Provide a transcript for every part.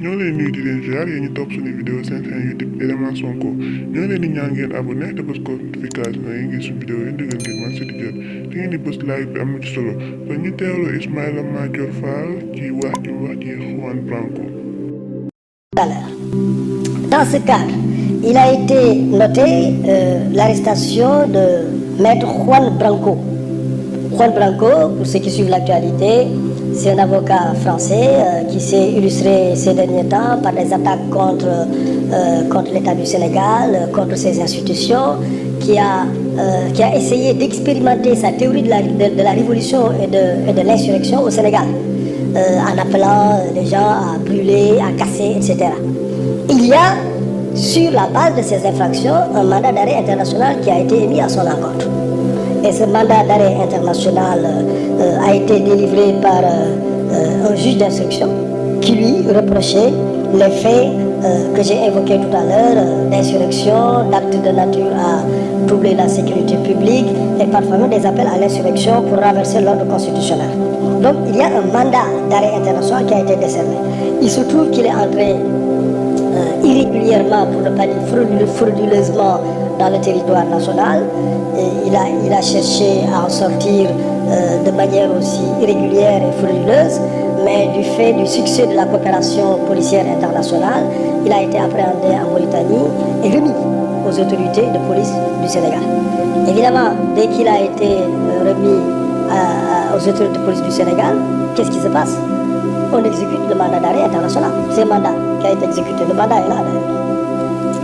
ñoo leen nuyu di leen ziar yéen ñu topp suñu vidéo seen YouTube Élément Sonko ñoo leen di ñaan ngeen abonné te bës ko notification yi ngir suñu vidéo yi ndigal ngeen man si di jot te ngeen di bës like bi am na ci solo kon ñu teewlu Ismaïla Madior Fall ci wax ci Juan Branco. Dans ce cadre, il a été noté l'arrestation de Maître Juan Branco. Juan Branco, pour ceux qui suivent l'actualité, c'est un avocat français qui s'est illustré ces derniers temps par des attaques contre l'État du Sénégal, contre ses institutions, qui a essayé d'expérimenter sa théorie de la révolution et de l'insurrection au Sénégal, en appelant les gens à brûler, à casser, etc. Il y a, sur la base de ces infractions, un mandat d'arrêt international qui a été émis à son encontre. Et ce mandat d'arrêt international a été délivré par un juge d'instruction qui lui reprochait les faits que j'ai évoqués tout à l'heure, d'insurrection, d'actes de nature à troubler la sécurité publique et parfois même des appels à l'insurrection pour renverser l'ordre constitutionnel. Donc il y a un mandat d'arrêt international qui a été décerné. Il se trouve qu'il est entré irrégulièrement, pour ne pas dire frauduleusement, dans le territoire national. Et il a cherché à en sortir de manière aussi irrégulière et frauduleuse, mais du fait du succès de la coopération policière internationale, il a été appréhendé en Mauritanie et remis aux autorités de police du Sénégal. Évidemment, dès qu'il a été remis aux autorités de police du Sénégal, qu'est-ce qui se passe? On exécute le mandat d'arrêt international. C'est le mandat qui a été exécuté. Le mandat est là d'ailleurs.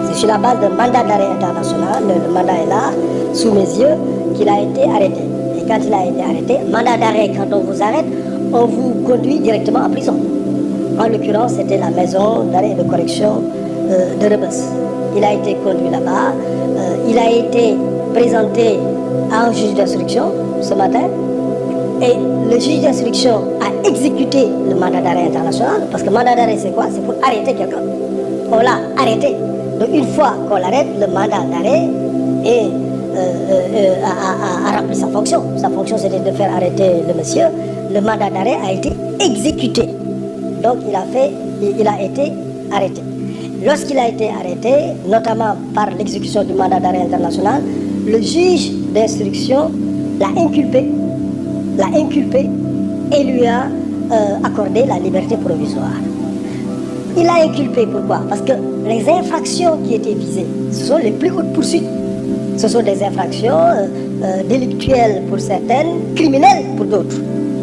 C'est sur la base d'un mandat d'arrêt international, le mandat est là, sous mes yeux, qu'il a été arrêté. Et quand il a été arrêté, mandat d'arrêt, quand on vous arrête, on vous conduit directement en prison. En l'occurrence, c'était la maison d'arrêt et de correction de Rebeuss. Il a été conduit là-bas. Il a été présenté à un juge d'instruction ce matin. Et le juge d'instruction a exécuté le mandat d'arrêt international. Parce que le mandat d'arrêt, c'est quoi? C'est pour arrêter quelqu'un. On l'a arrêté. Donc une fois qu'on l'arrête, le mandat d'arrêt a rempli sa fonction. Sa fonction, c'était de faire arrêter le monsieur. Le mandat d'arrêt a été exécuté. Donc il a été arrêté. Lorsqu'il a été arrêté, notamment par l'exécution du mandat d'arrêt international, le juge d'instruction l'a inculpé et lui a accordé la liberté provisoire. Il l'a inculpé, pourquoi? Parce que les infractions qui étaient visées, ce sont les plus hautes poursuites. Ce sont des infractions délictuelles pour certaines, criminelles pour d'autres.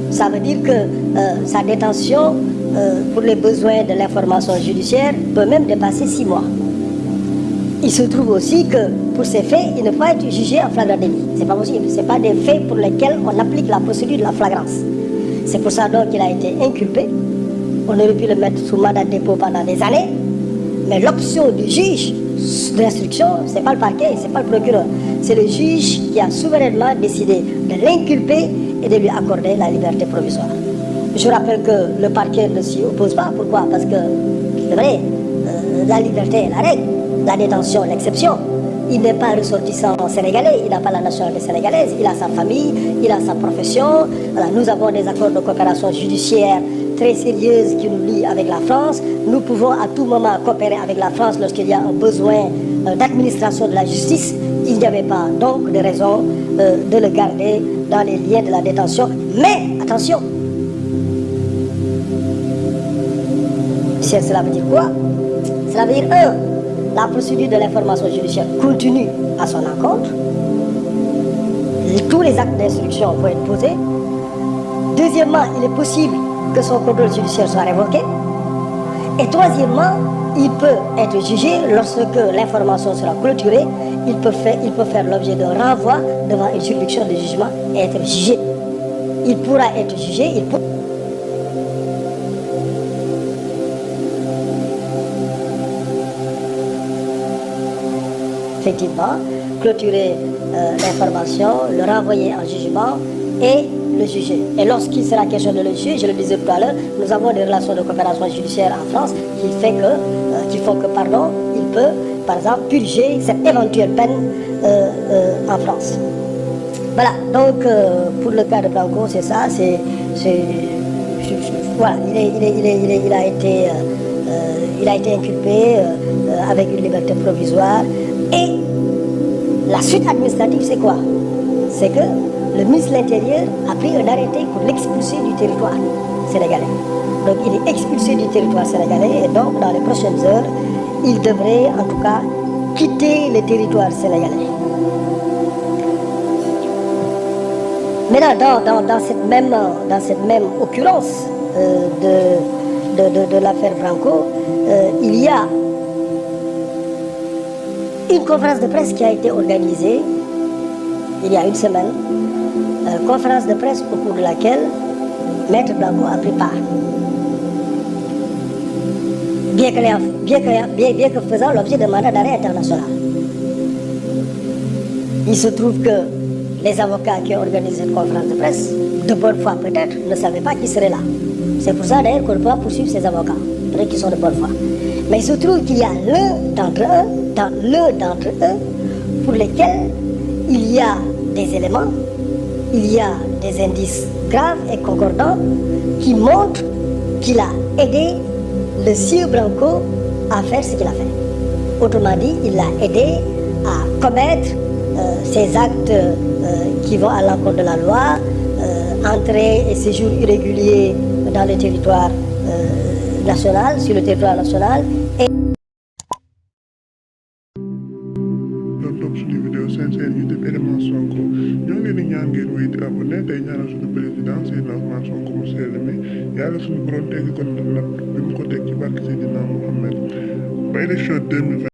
Ça veut dire que sa détention pour les besoins de l'information judiciaire peut même dépasser 6 mois. Il se trouve aussi que pour ces faits, il ne peut pas être jugé en flagrant délit. C'est pas possible. Ce n'est pas des faits pour lesquels on applique la procédure de la flagrance. C'est pour ça donc qu'il a été inculpé. On aurait pu le mettre sous mandat de dépôt pendant des années. Mais l'option du juge d'instruction, ce n'est pas le parquet, ce n'est pas le procureur. C'est le juge qui a souverainement décidé de l'inculper et de lui accorder la liberté provisoire. Je rappelle que le parquet ne s'y oppose pas. Pourquoi? Parce que, c'est vrai, la liberté est la règle, la détention l'exception. Il n'est pas ressortissant sénégalais, il n'a pas la nationalité sénégalaise, il a sa famille, il a sa profession. Voilà, nous avons des accords de coopération judiciaire très sérieuses qui nous lient avec la France. Nous pouvons à tout moment coopérer avec la France lorsqu'il y a un besoin d'administration de la justice. Il n'y avait pas donc de raison de le garder dans les liens de la détention. Mais attention, cela veut dire quoi? Cela veut dire, la procédure de l'information judiciaire continue à son encontre. Tous les actes d'instruction vont être posés. Deuxièmement, il est possible que son contrôle judiciaire soit révoqué. Et troisièmement, il peut être jugé lorsque l'information sera clôturée. Il peut faire l'objet d'un renvoi devant une juridiction de jugement et être jugé. Il pourra être jugé, effectivement, clôturer l'information, le renvoyer en jugement et le juger. Et lorsqu'il sera question de le juger, je le disais tout à l'heure, nous avons des relations de coopération judiciaire en France qui font que, il peut, par exemple, purger cette éventuelle peine en France. Voilà, donc pour le cas de Branco, c'est ça, voilà, il a été il a été inculpé avec une liberté provisoire. Et la suite administrative, c'est quoi? C'est que le ministre de l'Intérieur a pris un arrêté pour l'expulser du territoire sénégalais. Donc il est expulsé du territoire sénégalais et donc dans les prochaines heures, il devrait en tout cas quitter le territoire sénégalais. Maintenant, dans cette même occurrence de l'affaire Branco, il y a une conférence de presse qui a été organisée il y a une semaine, conférence de presse au cours de laquelle Maître Branco a pris part. Bien que faisant l'objet d'un mandat d'arrêt international. Il se trouve que les avocats qui ont organisé cette conférence de presse, de bonne foi peut-être, ne savaient pas qui serait là. C'est pour ça d'ailleurs qu'on ne peut pas poursuivre ces avocats, peut-être qu'ils sont de bonne foi. Mais il se trouve qu'il y a l'un d'entre eux pour lesquels il y a des éléments, il y a des indices graves et concordants qui montrent qu'il a aidé le sieur Branco à faire ce qu'il a fait. Autrement dit, il l'a aidé à commettre ces actes qui vont à l'encontre de la loi, entrée et séjour irrégulier dans le territoire national, sur le territoire national. Et doon topp suñu vidéo seen YouTube élément Sonko ñoo ngi leen di ñaan ngeen wéy di abonné tey ñaanal suñu président Seydina Ousmane Sonko mu sell mi yàlla suñu borom teggi ko nag bi mu ko teg ci barke Seydina Mohamed ba élection 2020